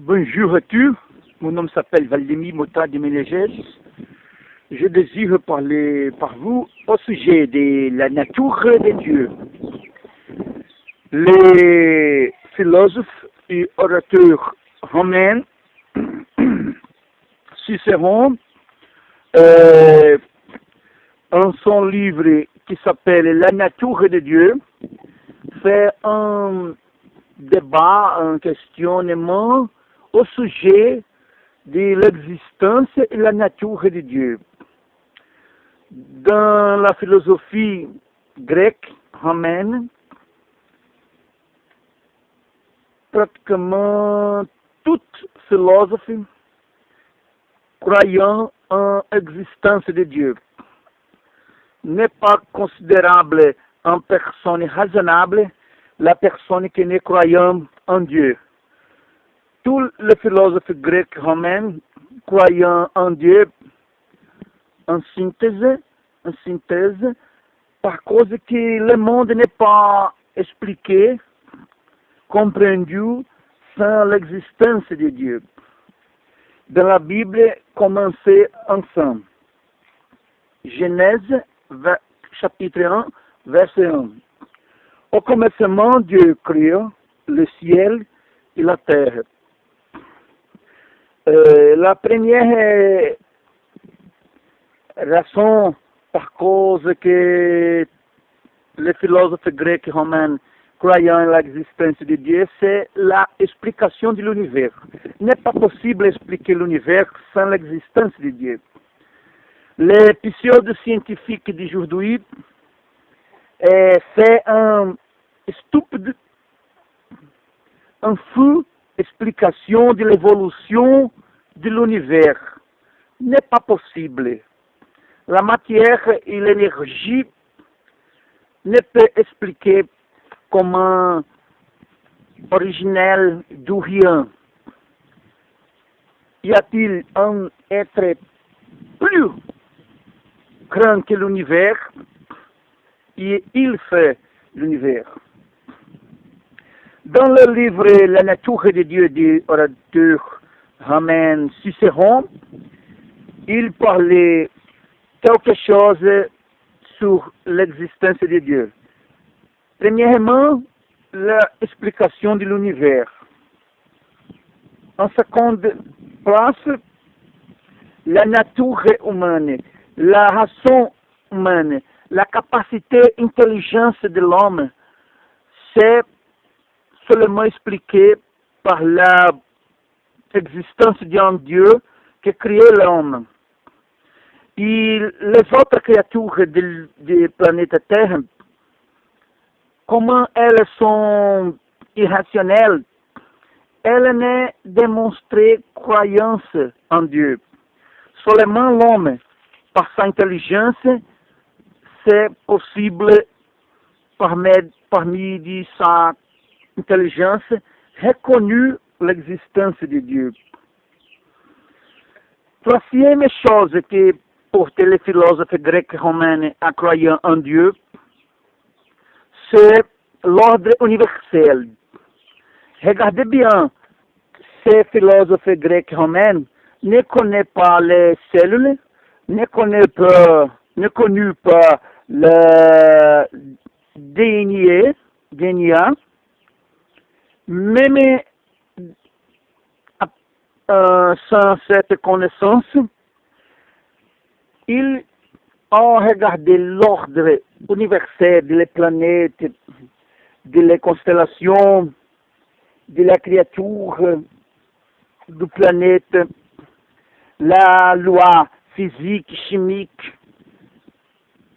Bonjour à tous, mon nom s'appelle Valdemir Mota de Ménégès. Je désire parler par vous au sujet de la nature de Dieu. Les philosophes et orateurs romains, Cicéron, en son livre qui s'appelle La nature de Dieu, fait un débat, un questionnement au sujet de l'existence et la nature de Dieu. Dans la philosophie grecque, romaine, pratiquement tout philosophe croyant en l'existence de Dieu n'est pas considérable en personne raisonnable la personne qui n'est croyant en Dieu. Tous les philosophes grecs romains croyant en Dieu en synthèse, par cause que le monde n'est pas expliqué, comprendu sans l'existence de Dieu. Dans la Bible, commencez ensemble. Genèse, chapitre 1, verset 1. Au commencement, Dieu créa le ciel et la terre. La première raison par cause que les philosophes grecs et romains croyant en l'existence de Dieu, c'est l'explication de l'univers. Il n'est pas possible d'expliquer l'univers sans l'existence de Dieu. Les pseudo-scientifiques d'aujourd'hui fait un stupide, un fou explication de l'évolution de l'univers. N'est pas possible. La matière et l'énergie ne peuvent expliquer comment originel du rien. Y a-t-il un être plus grand que l'univers et il fait l'univers? Dans le livre La nature de Dieu du orateur romain Cicéron, il parlait quelque chose sur l'existence de Dieu. Premièrement, l'explication de l'univers. En seconde place, la nature humaine, la raison humaine, la capacité intelligence de l'homme, c'est seulement expliqué par l'existence d'un Dieu qui a créé l'homme. Et les autres créatures du planète Terre, comment elles sont irrationnelles, elles ne démontrent croyance en Dieu. Seulement l'homme, par sa intelligence, c'est possible, parmi de sa intelligence, reconnu l'existence de Dieu. Troisième chose que portent les philosophes grecs et romains à croire en Dieu, c'est l'ordre universel. Regardez bien, ces philosophes grecs et romains ne connaissent pas les cellules, ne connaissent pas le DNA, même sans cette connaissance, ils ont regardé l'ordre universel des planètes, des constellations, de la créature du planète, la loi physique, chimique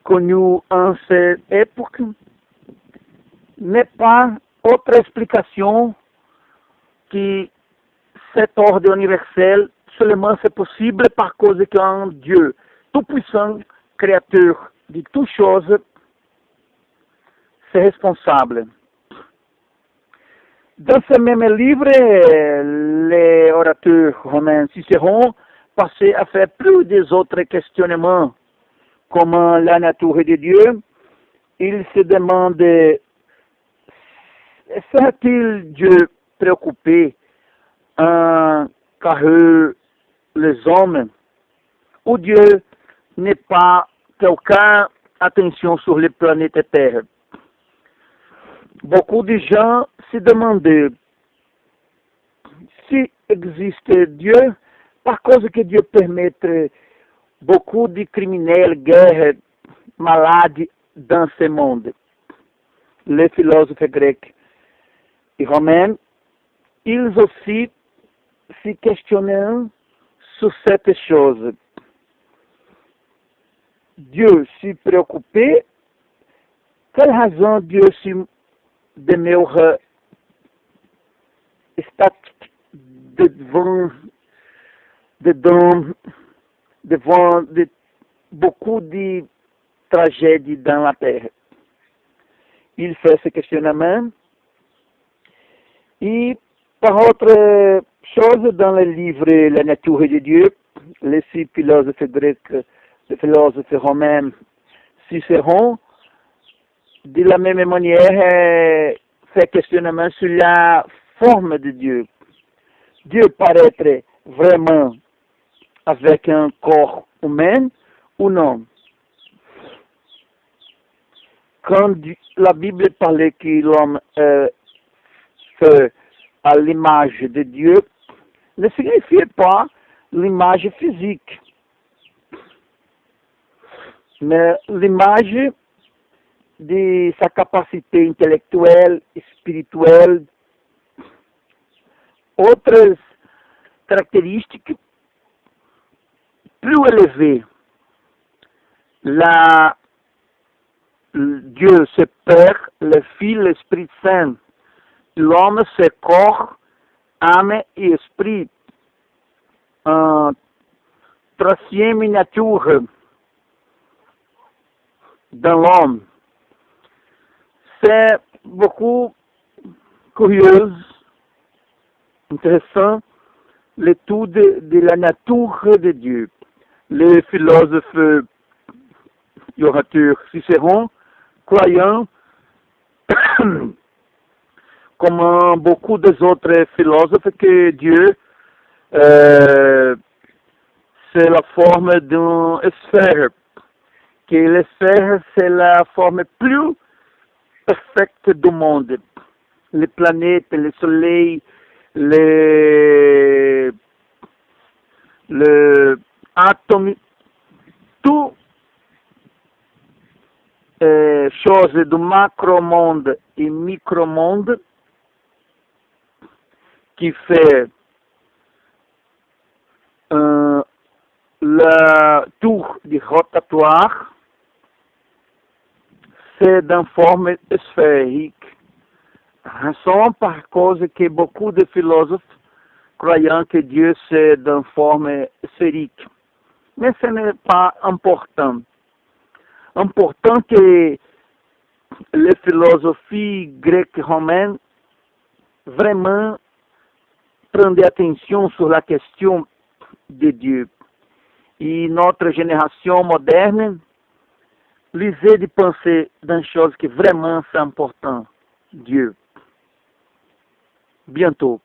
connue en cette époque, n'est pas autre explication que cet ordre universel. Seulement c'est possible par cause qu'un Dieu tout-puissant, créateur de toutes choses, c'est responsable. Dans ce même livre, les orateurs romains Cicéron passaient à faire plus des autres questionnements, comme la nature de Dieu. Il se demande, serait-il Dieu préoccupé car les hommes, où Dieu n'est pas quelqu'un, attention, sur le planète Terre. Beaucoup de gens se demandaient si existe Dieu, par cause que Dieu permette beaucoup de criminels, guerres, maladies dans ce monde. Les philosophes grecs et romains, ils aussi se questionnaient sur cette chose. Dieu se préoccupait, quelle raison Dieu se demeure statique devant de beaucoup de tragédies dans la terre. Il fait ce questionnement. Et par autre chose, dans le livre La nature de Dieu, les six philosophes grecs, les philosophes romains, Cicéron, de la même manière, fait questionnement sur la forme de Dieu. Dieu paraît vraiment avec un corps humain ou non? Quand la Bible parlait que l'homme est fait à l'image de Dieu, ne signifie pas l'image physique, mais l'image de sa capacité intellectuelle, spirituelle, outras caractéristiques plus élevées. Dieu, c'est Père, le Fils, l'Esprit Saint. L'homme, c'est corps, âme et esprit. Troisième miniature dans l'homme. C'est beaucoup curieux, intéressant, l'étude de la nature de Dieu. Les philosophes et orateurs Cicéron, croyant, comme beaucoup des autres philosophes, que Dieu c'est la forme d'une sphère, que la sphère c'est la forme plus parfaite du monde. Les planètes, le soleil, les atomes, tout choses du macro-monde et micro-monde qui fait la tour du rotatoire, c'est d'une forme sphérique. Raison par cause que beaucoup de philosophes croyant que Dieu c'est d'une forme sphérique. Mais ce n'est pas important. Important que les philosophies grecques et romaines vraiment prennent attention sur la question de Dieu. Et notre génération moderne, lisez de penser dans choses qui vraiment sont importantes. Dieu. Bientôt.